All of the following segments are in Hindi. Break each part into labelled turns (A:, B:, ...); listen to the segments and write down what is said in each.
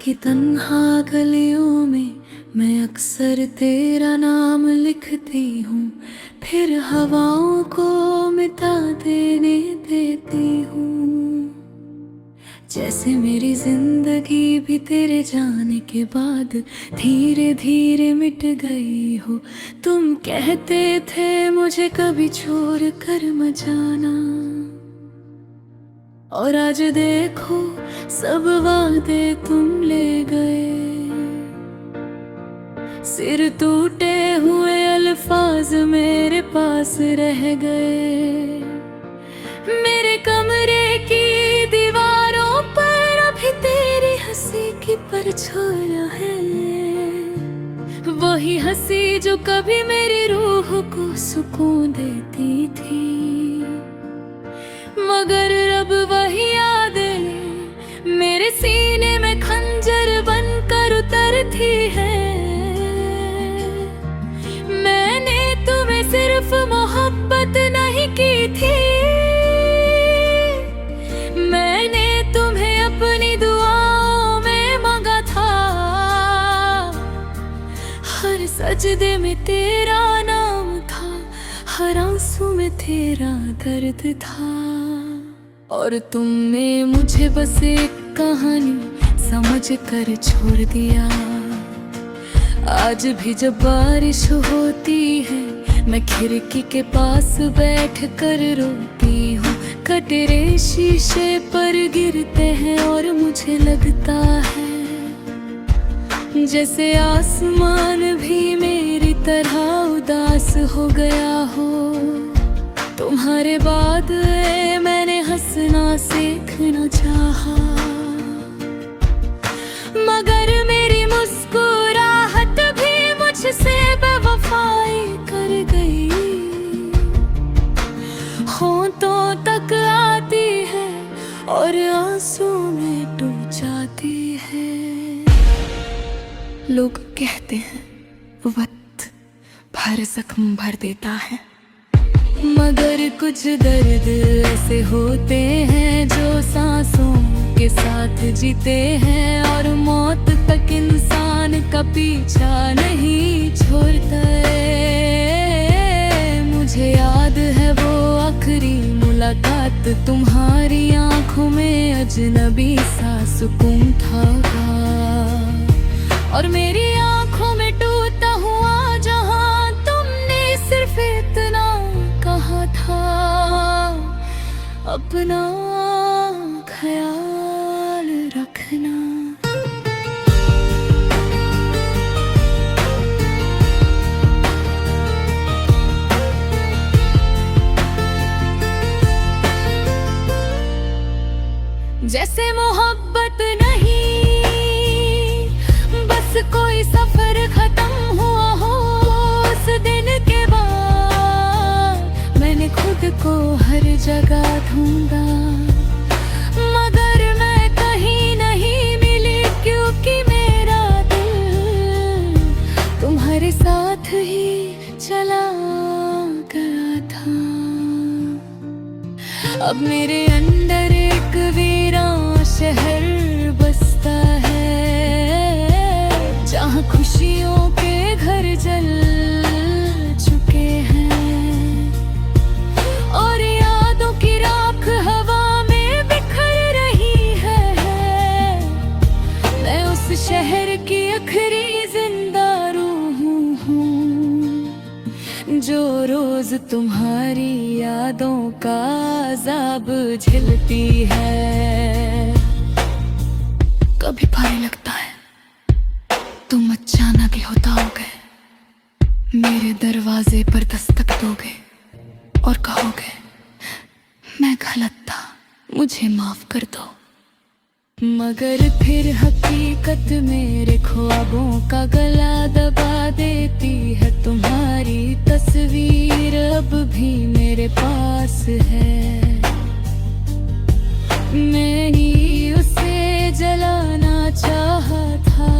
A: की तन्हा गलियों में मैं अक्सर तेरा नाम लिखती हूँ, फिर हवाओं को मिटा देने देती हूँ। जैसे मेरी जिंदगी भी तेरे जाने के बाद धीरे धीरे मिट गई हो। तुम कहते थे मुझे कभी छोड़ कर मत जाना, और आज देखो सब वादे तुम ले गए। सिर टूटे हुए अल्फाज मेरे पास रह गए। मेरे कमरे की दीवारों पर अभी तेरी हंसी की परछाइयां है, वही हंसी जो कभी मेरी रूह को सुकून देती थी। मगर अब वही यादें मेरे सीने में खंजर बनकर उतरती है। मैंने तुम्हें सिर्फ मोहब्बत नहीं की थी, मैंने तुम्हें अपनी दुआओं में मांगा था। हर सजदे में तेरा नाम था, हर आंसू में तेरा दर्द था। और तुमने मुझे बस एक कहानी समझ कर छोड़ दिया। आज भी जब बारिश होती है मैं खिड़की के पास बैठ कर रोती हूँ। कटरे शीशे पर गिरते हैं और मुझे लगता है जैसे आसमान भी मेरी तरह उदास हो गया हो। तुम्हारे बाद मैंने हंसना सीखना चाहा, मगर मेरी मुस्कुराहट भी मुझसे बेवफाई कर गई। होंठों तक आती है और आंसू में डूब जाती है। लोग कहते हैं वक्त भर जख्म भर देता है, मगर कुछ दर्द ऐसे होते हैं जो सांसों के साथ जीते हैं। और मौत तक इंसान का पीछा नहीं छोड़ता है। मुझे याद है वो आखिरी मुलाकात, तुम्हारी आंखों में अजनबी सा सुकून था, और मेरी आंखों में टूटा हुआ जहां तुमने सिर्फ इतना कहा था, अपना ख्याल रखना। जैसे मोहब्बत नहीं बस कोई सफर खत्म हुआ हो। उस दिन के बाद मैंने खुद को हर जगह ढूंढा, मगर मैं कहीं नहीं मिली, क्योंकि मेरा दिल तुम्हारे साथ ही चला गया था। अब मेरे अंदर एक वीरान शहर बसता है, जहाँ खुशियों के घर जल चुके हैं और यादों की राख हवा में बिखर रही है। मैं उस शहर की आखिरी जिंदा रूह हूँ जो रोज तुम्हारी यादों का अज़ाब झेलती है। कभी भारी लगता है तुम अचानक ही उतारोगे, मेरे दरवाजे पर दस्तक दोगे और कहोगे मैं गलत था, मुझे माफ कर दो। मगर फिर हकीकत मेरे ख्वाबों का गला दबा देती है। तुम्हारी तस्वीर अब भी मेरे पास है, मैं ही उसे जलाना चाहा था,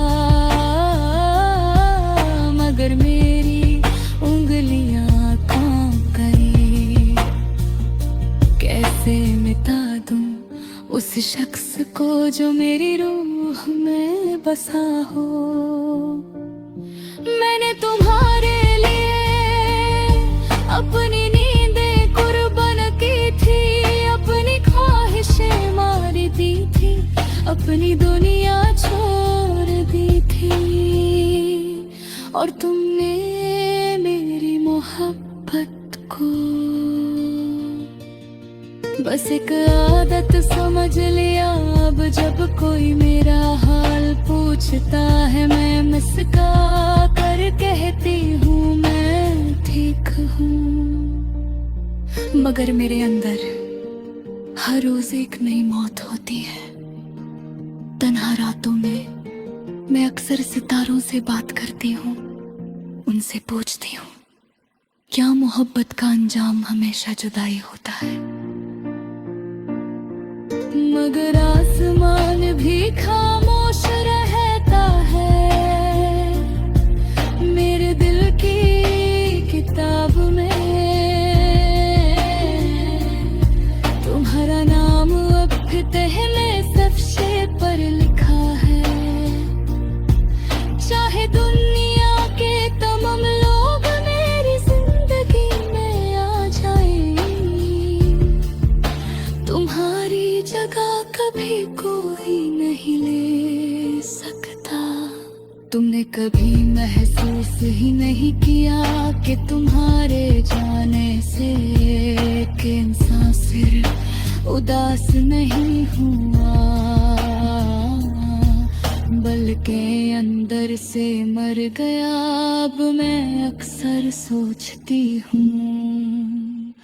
A: मगर मेरी उंगलियां कांप गई। कैसे मिटा दूं उस शख्स को जो मेरी रूह में बसा हो। मैंने तुम्हारे लिए अपनी नींदें कुर्बान की थी, अपनी ख्वाहिशें मार दी थी, अपनी दुनिया छोड़ दी थी। और तुमने मेरी मोहब्बत को बस एक आदत समझ लिया। अब जब कोई मेरा हाल पूछता है, मैं मुस्कुरा कर कहती हूँ मैं ठीक हूँ। मगर मेरे अंदर हर रोज एक नई मौत होती है। तन्हा रातों में मैं अक्सर सितारों से बात करती हूँ, उनसे पूछती हूँ क्या मोहब्बत का अंजाम हमेशा जुदाई होता है। मगर आसमान भी खामोश रहता है मेरे दिल की किताब में। तुम्हारा नाम अब फतह में सफ़े पर लिखा है। चाहे दुनिया के तमाम लोग मेरी जिंदगी में आ जाएं, तुम्हारी जगह कभी कोई नहीं ले सकता। तुमने कभी महसूस ही नहीं किया कि तुम्हारे जाने से एक इंसान सिर्फ उदास नहीं हुआ, बल्कि अंदर से मर गया। अब मैं अक्सर सोचती हूँ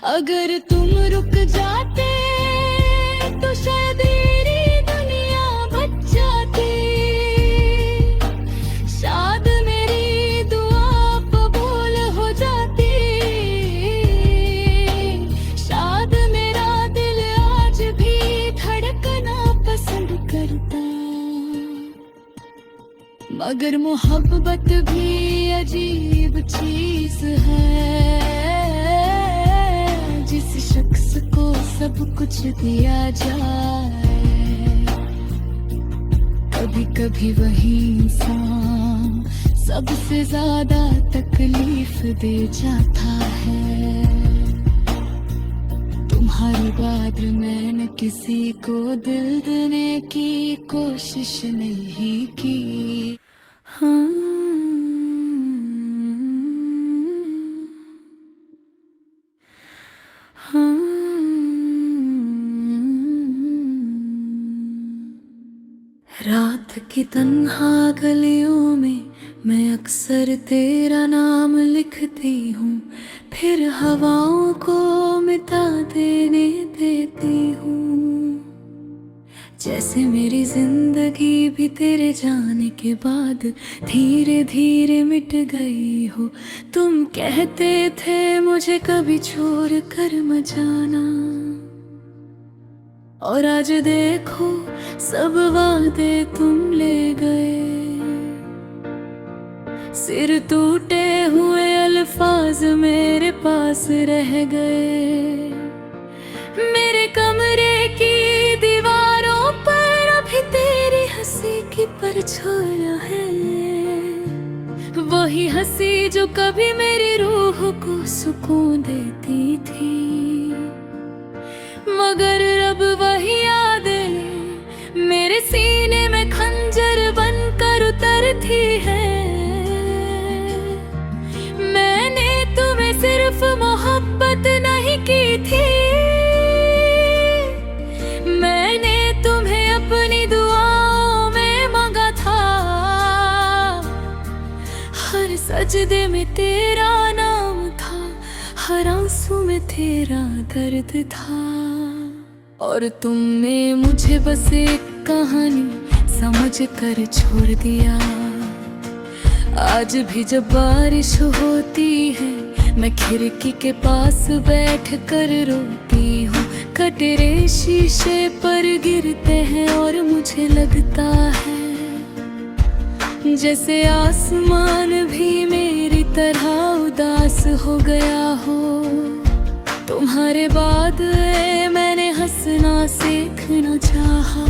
A: अगर तुम रुक जाते तो शायद मेरी दुनिया बच जाती। शायद मेरी दुआ कबूल हो जाती। शायद मेरा दिल आज भी धड़कना पसंद करता। मगर मोहब्बत भी अजीब चीज है। जिस शख्स को सब कुछ दिया जाए, कभी कभी वही इंसान सबसे ज्यादा तकलीफ दे जाता है। तुम्हारी बाद मैंने किसी को दिल देने की कोशिश नहीं की। हाँ रात की तन्हा गलियों में मैं अक्सर तेरा नाम लिखती हूँ, फिर हवाओं को मिटा देने देती हूँ। जैसे मेरी जिंदगी भी तेरे जाने के बाद धीरे धीरे मिट गई हो। तुम कहते थे मुझे कभी छोड़ कर मत जाना, और आज देखो सब वादे तुम ले गए। सिर टूटे हुए अल्फाज मेरे पास रह गए। मेरे कमरे की दीवारों पर अभी तेरी हंसी की परछाइयां है। वही हंसी जो कभी मेरी रूह को सुकून देती थी। मगर अब वही यादें मेरे सीने में खंजर बनकर उतरती है। मैंने तुम्हें सिर्फ मोहब्बत नहीं की थी, मैंने तुम्हें अपनी दुआओं में मांगा था। हर सजदे में तेरा नाम था, हर आंसू में तेरा दर्द था। और तुमने मुझे बस एक कहानी समझ कर छोड़ दिया। आज भी जब बारिश होती है मैं खिड़की के पास बैठ कर रोती हूँ। कटरे शीशे पर गिरते हैं और मुझे लगता है जैसे आसमान भी मेरी तरह उदास हो गया हो। तुम्हारे बाद मैंने हंसना सीखना चाहा,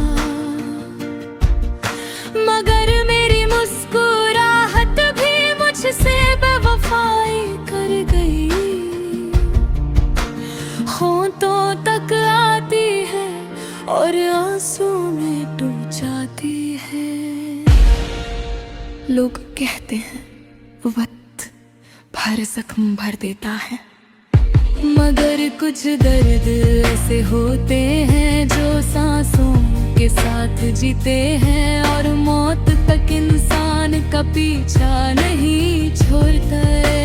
A: लोग कहते हैं वक्त भर जख्म भर देता है, मगर कुछ दर्द ऐसे होते हैं जो सांसों के साथ जीते हैं, और मौत तक इंसान का पीछा नहीं छोड़ता है।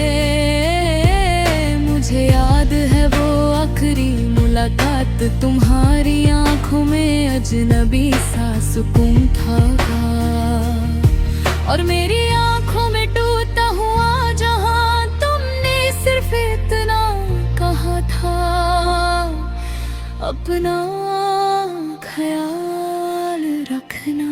A: मुझे याद है वो आखिरी मुलाकात, तुम्हारी आंखों में अजनबी सा सुकून था, और मेरी आंखों में टूटा हुआ जहां तुमने सिर्फ इतना कहा था, अपना ख्याल रखना।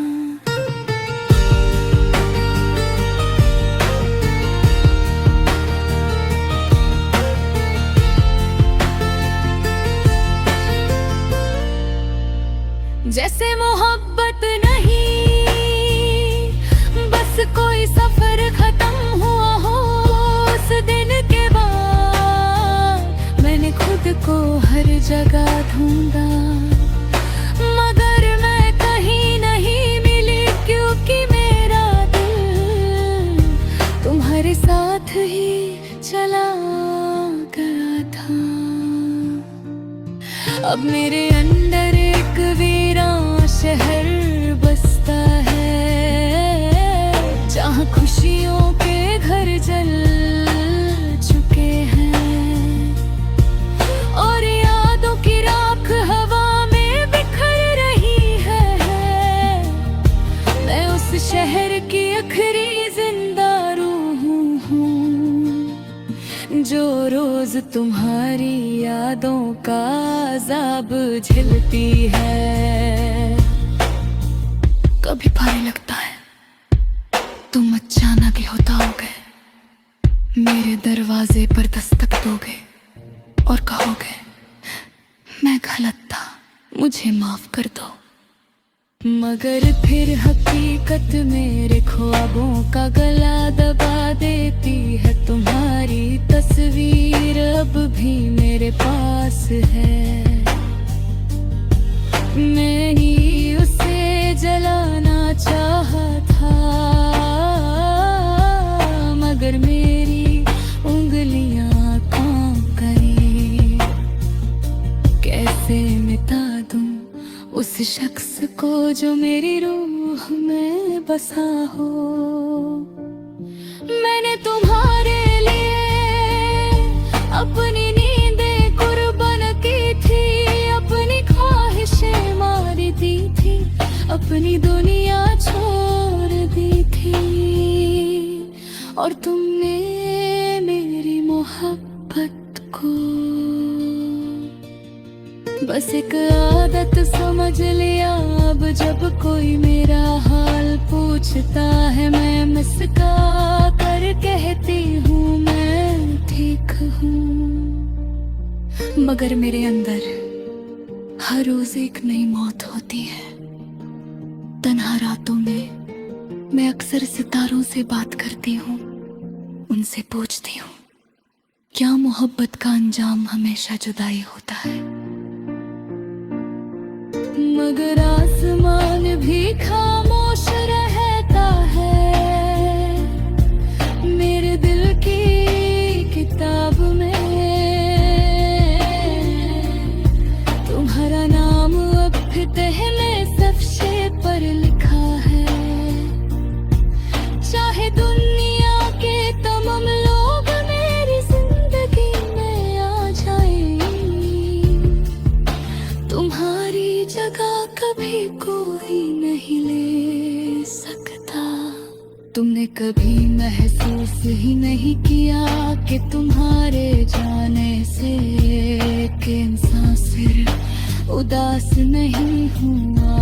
A: जैसे मोहब्बत नहीं बस कोई सफर खत्म हुआ हो, उस दिन के बाद मैंने खुद को हर जगह ढूंढा, मगर मैं कहीं नहीं मिली, क्योंकि मेरा दिल तुम्हारे साथ ही चला गया था। अब मेरे अंदर एक वीरान शहर बसता है, जहाँ खुशियों के घर जल चुके हैं, और यादों की राख हवा में बिखर रही है। मैं उस शहर की आखिरी जिंदा रूह हूँ, जो रोज तुम्हारी यादों का अज़ाब झेलती है। कभी भारी लगता है तुम अचानक ही उतारोगे, मेरे दरवाजे पर दस्तक दोगे और कहोगे मैं गलत था, मुझे माफ कर दो, मगर फिर हकीकत मेरे ख्वाबों का गला दबा देती है। तुम्हारी तस्वीर अब भी मेरे पास है, मैं ही उसे जलाना चाहा था, मगर मेरी उंगलियां काम करें। कैसे मिटा दूं उस शख्स को जो मेरी रूह में बसा हो। मैंने तुम्हारे लिए अपनी नींदें कुर्बान की थी, अपनी ख्वाहिशें मार दी थी, अपनी दुनिया छोड़ दी थी, और तुमने मेरी मोहब्बत को बस एक आदत समझ लिया। अब जब कोई मेरा हाल पूछता है, मैं मुस्कुरा कर कहती हूँ मैं ठीक हूँ, मगर मेरे अंदर हर रोज एक नई मौत होती है। तन्हा रातों में मैं अक्सर सितारों से बात करती हूँ, उनसे पूछती हूँ क्या मोहब्बत का अंजाम हमेशा जुदाई होता है, मगर आसमान भी खामोश रहता है। मेरे दिल की किताब में तुम्हारा नाम अब फतह में सफ़े पर लिखा है। चाहे दुनिया के तमाम लोग मेरी जिंदगी में आ जाएं, तुम्हारी जगह कभी कोई नहीं ले सकता। तुमने कभी महसूस ही नहीं किया कि तुम्हारे जाने से एक इंसान सिर्फ उदास नहीं हुआ,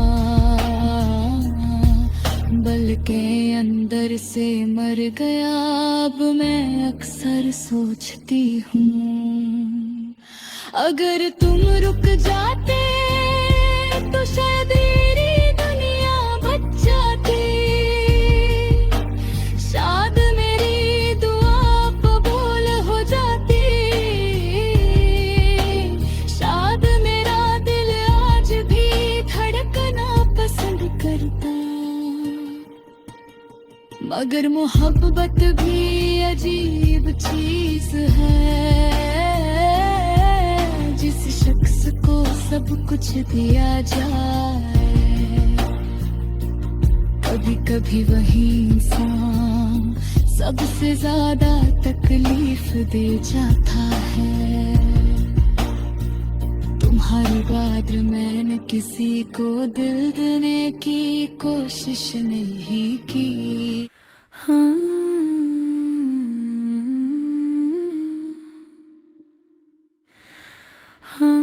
A: बल्कि अंदर से मर गया। अब मैं अक्सर सोचती हूँ अगर तुम रुक जाते तो शायद मेरी दुनिया बच जाती, शायद मेरी दुआ कबूल हो जाती, शायद मेरा दिल आज भी धड़कना पसंद करता। मगर मोहब्बत भी अजीब चीज है, जिस शख्स को सब कुछ दिया जाए, कभी कभी वही इंसान सबसे ज्यादा तकलीफ दे जाता है। तुम्हारे बाद मैंने किसी को दिल देने की कोशिश नहीं की। हाँ, हाँ।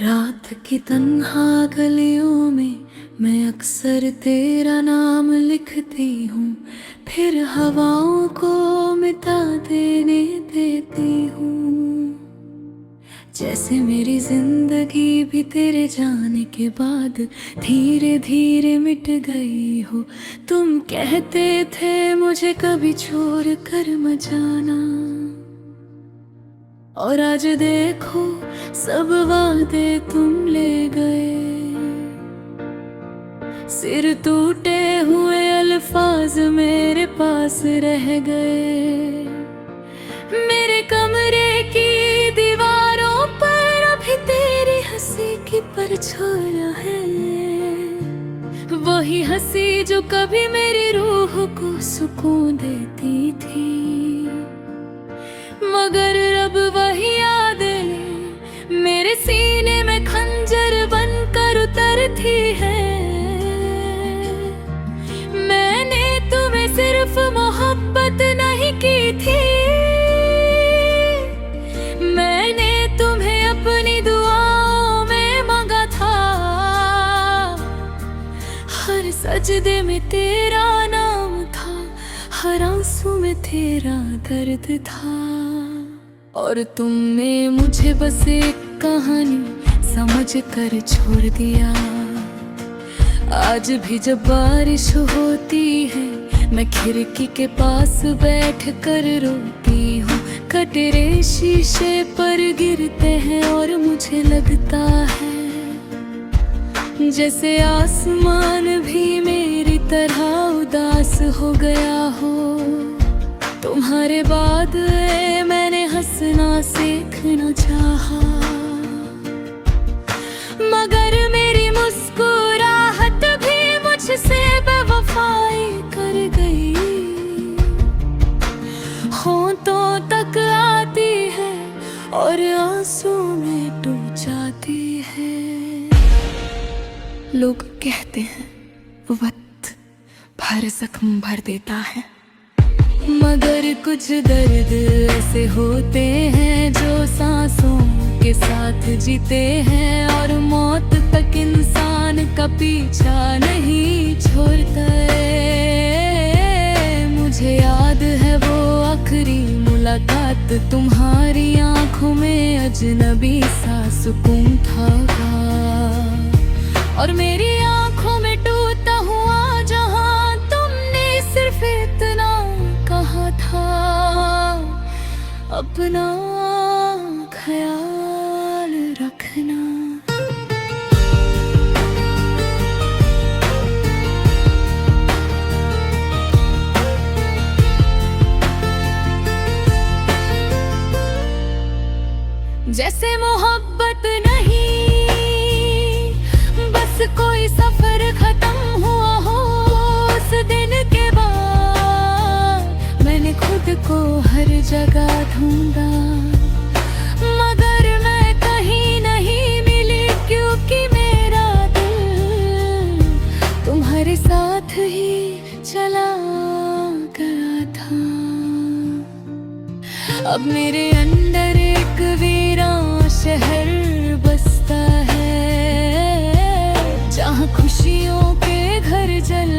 A: रात की तन्हा गलियों में मैं अक्सर तेरा नाम लिखती हूँ, फिर हवाओं को मिटा देने देती हूँ। जैसे मेरी जिंदगी भी तेरे जाने के बाद धीरे धीरे मिट गई हो। तुम कहते थे मुझे कभी छोड़ कर मत जाना, और आज देखो सब वादे तुम ले गए। सिर टूटे हुए अल्फाज मेरे पास रह गए। मेरे कमरे की दीवारों पर अभी तेरी हंसी की परछाया है, वही हंसी जो कभी मेरी रूह को सुकून देती थी। मगर अब वही यादें मेरे सीने में खंजर बनकर उतरती है। मैंने तुम्हें सिर्फ मोहब्बत नहीं की थी, मैंने तुम्हें अपनी दुआओं में मांगा था। हर सजदे में तेरा नाम था, हर आंसू में तेरा दर्द था, और तुमने मुझे बस एक कहानी समझ कर छोड़ दिया। आज भी जब बारिश होती है मैं खिड़की के पास बैठ कर रोती हूँ। कटरे शीशे पर गिरते हैं और मुझे लगता है जैसे आसमान भी मेरी तरह उदास हो गया हो। तुम्हारे बाद मैंने हंसना सीखना चाहा, मगर मेरी मुस्कुराहट भी मुझसे बेवफाई कर गई। होंठों तक आती है और आंसू में डूब जाती है। लोग कहते हैं वक्त भर जख्म भर देता है, मगर कुछ दर्द ऐसे होते हैं जो सांसों के साथ जीते हैं, और मौत तक इंसान का पीछा नहीं छोड़ता है। मुझे याद है वो आखिरी मुलाकात, तुम्हारी आंखों में अजनबी सा सुकून था, और मेरी आंखों में टूटा हुआ जहां तुमने सिर्फ इतना कहा था, अपना ख्याल रखना। जैसे मोहब्बत नहीं बस कोई सफर खत्म हुआ हो, उस दिन के बाद मैंने खुद को हर जगह ढूंढा, मगर मैं कहीं नहीं मिली, क्योंकि मेरा दिल तुम्हारे साथ ही चला गया था। अब मेरे अंदर एक वीरान शहर बसता है, जहाँ खुशियों के घर जल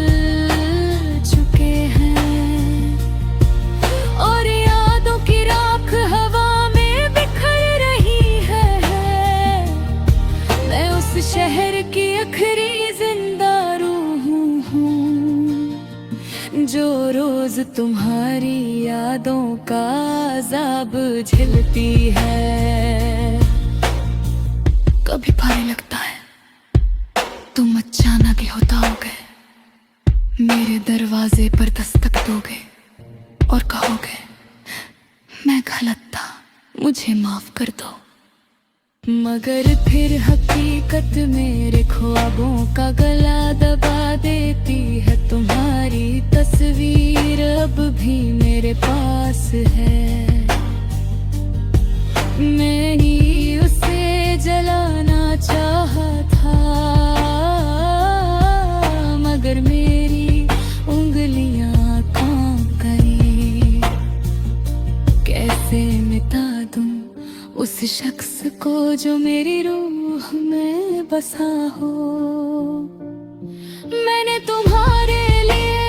A: चुके हैं, और यादों की राख हवा में बिखर रही है। मैं उस शहर की आखिरी जिंदा रूह हूँ, जो रोज तुम्हारी यादों का अज़ाब झेलती है। कभी भारी लगता है, तुम अचानक ही उताओगे, मेरे दरवाजे पर दस्तक दोगे और कहोगे मैं गलत था, मुझे माफ कर दो। मगर फिर हकीकत मेरे ख्वाबों का गला दबा देती है। तुम्हारी तस्वीर अब भी मेरे पास है, मैं ही उसे जलाना चाहा था, मगर मेरी उंगलियां कांप गई। कैसे मिटा दूं उस शख्स को जो मेरी रूह में बसा हो। मैंने तुम्हारे लिए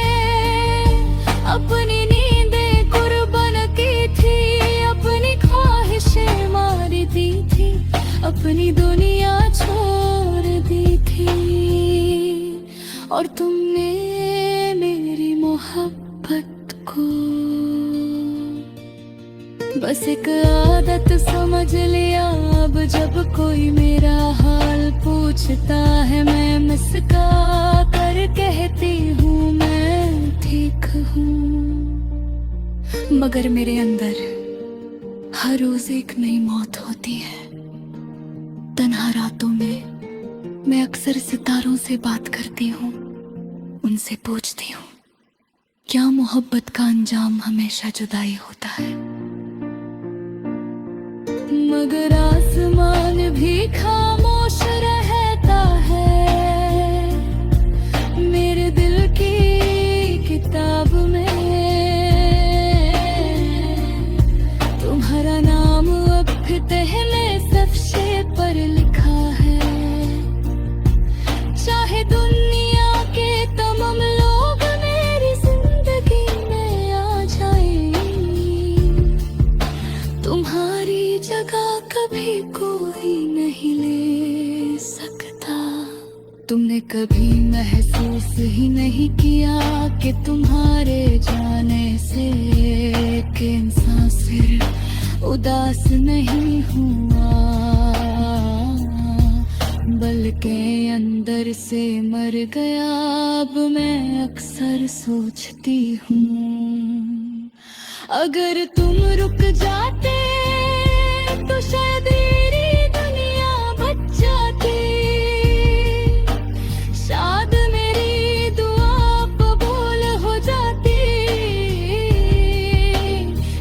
A: अपनी नींदें कुर्बान की थी, अपनी ख्वाहिशें मार दी थी, अपनी दुनिया छोड़ दी थी, और तुमने मेरी मोहब्बत को बस एक आदत समझ लिया। अब जब कोई मेरा हाल पूछता है, मैं मुस्कुरा कर कहती हूँ मैं ठीक हूँ। मगर मेरे अंदर हर रोज एक नई मौत होती है। तन्हा रातों में मैं अक्सर सितारों से बात करती हूँ, उनसे पूछती हूँ क्या मोहब्बत का अंजाम हमेशा जुदाई होता है। मगर आसमान भी खामोश रहता है मेरे दिल की किताब में। तुम्हारा नाम अब फतह में सफ़े पर लिखा है, चाहे दुनिया के तमाम लोग मेरी जिंदगी में आ जाए, तुम्हारी जगह कभी कोई नहीं ले सकता। तुमने कभी महसूस ही नहीं किया कि तुम्हारे जाने से एक इंसान सिर्फ उदास नहीं हुआ, बल्कि अंदर से मर गया। अब मैं अक्सर सोचती हूँ अगर तुम रुक जाते तो शायद मेरी दुनिया बच जाती, शायद मेरी दुआ कबूल हो जाती,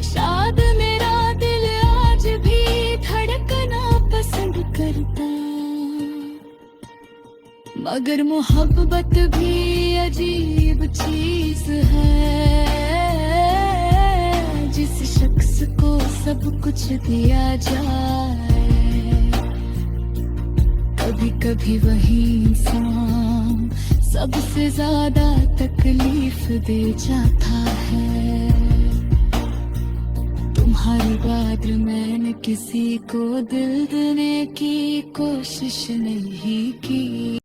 A: शायद मेरा दिल आज भी धड़कना पसंद करता। मगर मोहब्बत भी अजीब चीज है, जिस शख्स को सब कुछ दिया जाए, कभी कभी वही इंसान सबसे ज्यादा तकलीफ दे जाता है। तुम्हारे बाद मैंने किसी को दिल देने की कोशिश नहीं की।